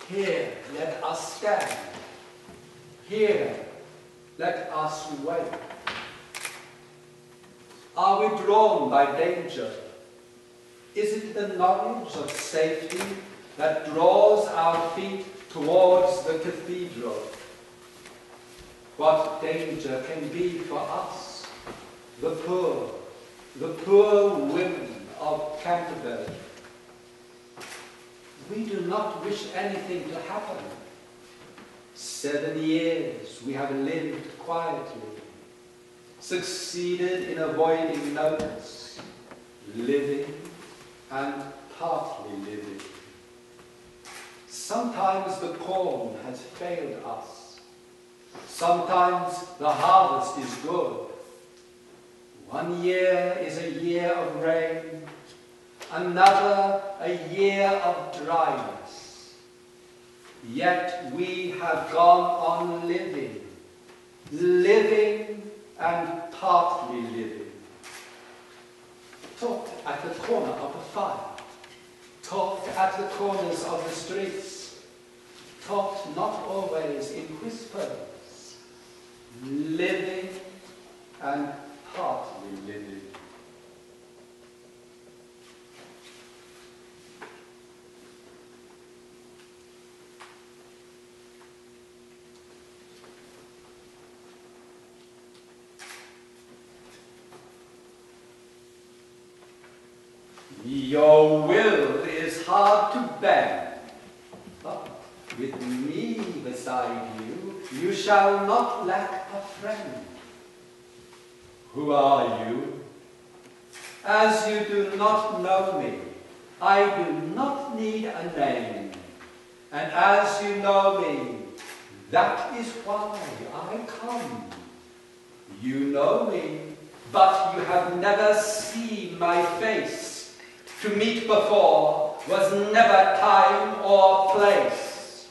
Here, let us stand. Here, let us wait. Are we drawn by danger? Is it the knowledge of safety that draws our feet towards the cathedral? What danger can be for us, the poor women of Canterbury? We do not wish anything to happen. 7 years we have lived quietly, succeeded in avoiding notice, living and partly living. Sometimes the corn has failed us. Sometimes the harvest is good. 1 year is a year of rain, another a year of dryness. Yet we have gone on living, living and partly living. Talked at the corner of the fire, talked at the corners of the streets, talked not always in whispers, living and partly living. Your will is hard to bend, but with me beside you, you shall not lack a friend. Who are you? As you do not know me, I do not need a name. And as you know me, that is why I come. You know me, but you have never seen my face. To meet before was never time or place.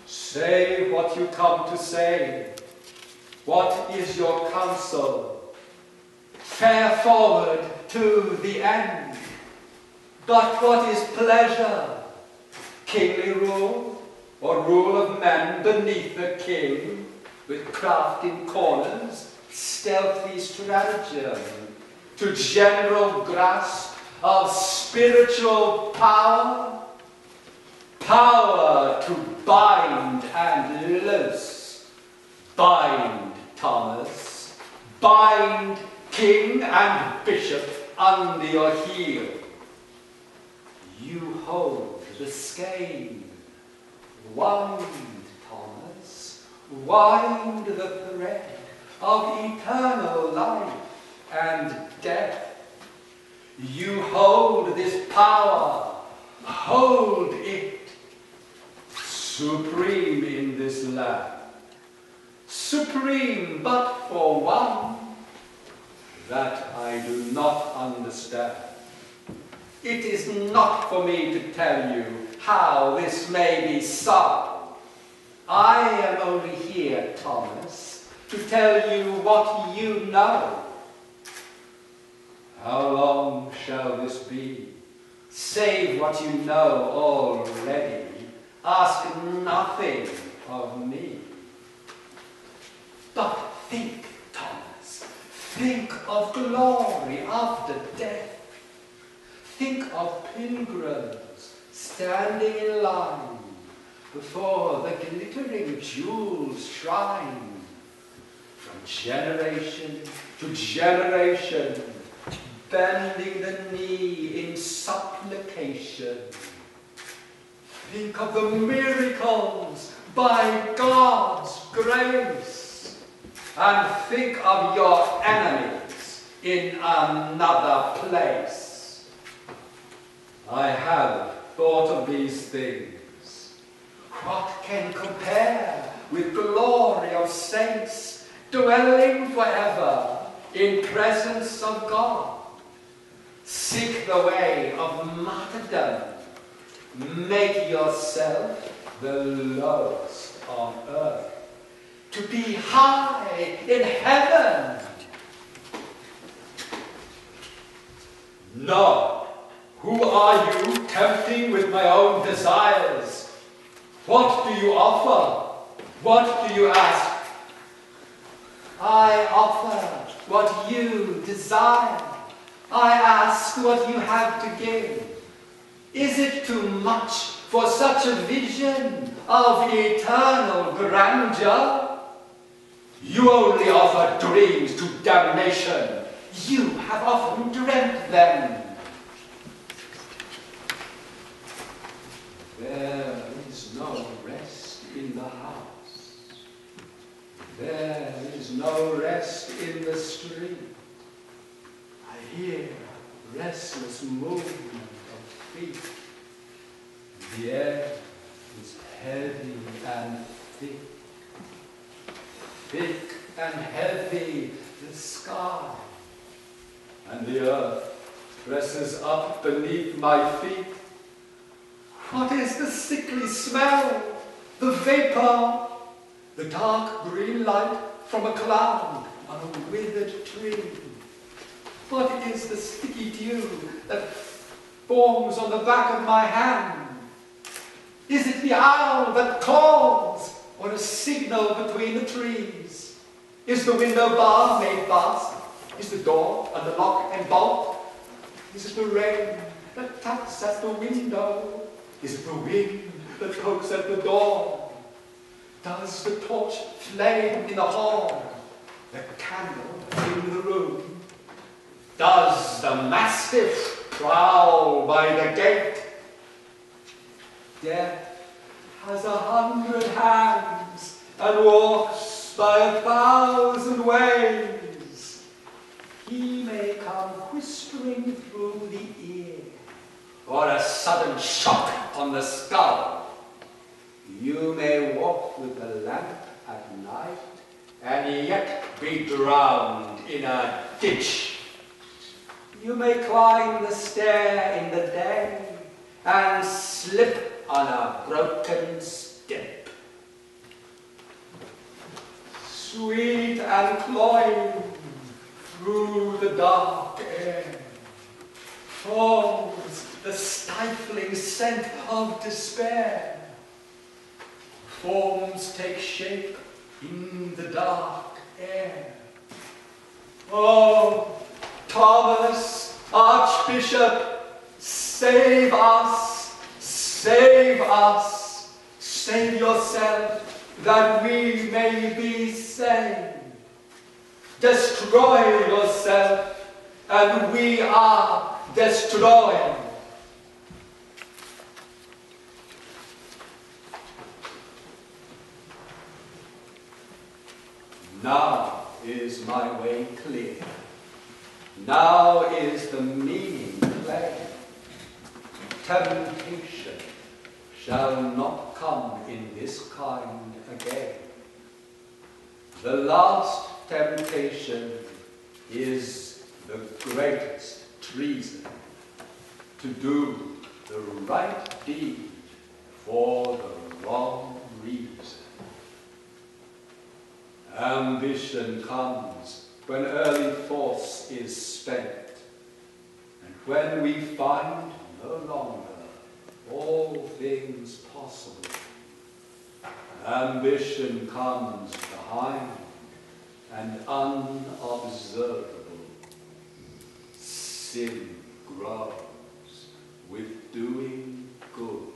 Say what you come to say. What is your counsel? Fare forward to the end. But what is pleasure? Kingly rule, or rule of men beneath the king, with craft in corners, stealthy stratagem, to general grasp of spiritual power, power to bind and loose. Bind, Thomas, bind king and bishop under your heel. You hold the skein. Wind, Thomas, wind the thread of eternal life and death. You hold this power, hold it, supreme in this land, supreme but for one that I do not understand. It is not for me to tell you how this may be so. I am only here, Thomas, to tell you what you know. How long shall this be? Save what you know already. Ask nothing of me. But think, Thomas, think of glory after death. Think of pilgrims standing in line before the glittering jewel's shrine. From generation to generation, bending the knee in supplication. Think of the miracles by God's grace, and think of your enemies in another place. I have thought of these things. What can compare with glory of saints dwelling forever in presence of God? Seek the way of martyrdom. Make yourself the lowest on earth, to be high in heaven. No, who are you tempting with my own desires? What do you offer? What do you ask? I offer what you desire. I ask what you have to give. Is it too much for such a vision of eternal grandeur? You only offer dreams to damnation. You have often dreamt them. There is no rest in the house. There is no rest in the street. I hear restless movement of feet. The air is heavy and thick. Thick and heavy the sky. And the earth presses up beneath my feet. What is the sickly smell? The vapor? The dark green light from a cloud on a withered tree? What is the sticky dew that forms on the back of my hand? Is it the owl that calls, or a signal between the trees? Is the window bar made fast? Is the door under lock and bolt? Is it the rain that taps at the window? Is it the wind that pokes at the door? Does the torch flame in the hall? The candle in the room? Does the mastiff prowl by the gate? Death has 100 hands and walks by 1,000 ways. He may come whispering through the ear, or a sudden shock on the skull. You may walk with the lamp at night and yet be drowned in a ditch. You may climb the stair in the day and slip on a broken step. Sweet and cloying through the dark air falls the stifling scent of despair. Forms take shape in the dark air. Oh, Thomas, Archbishop, save us, save us, save yourself, that we may be saved. Destroy yourself, and we are destroyed. Now is my way clear. Now is the meaning plain. Temptation shall not come in this kind again. The last temptation is the greatest treason, to do the right deed for the wrong reason. Ambition comes when early force is spent, and when we find no longer all things possible. Ambition comes behind and unobservable. Sin grows with doing good.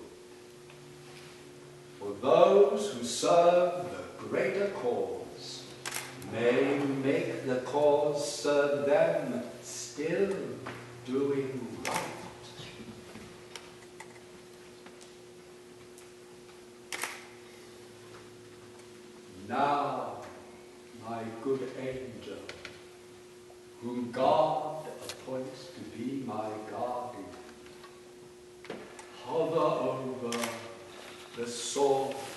For those who serve the greater cause may make the cause serve them still doing right. Now, my good angel, whom God appoints to be my guardian, hover over the soft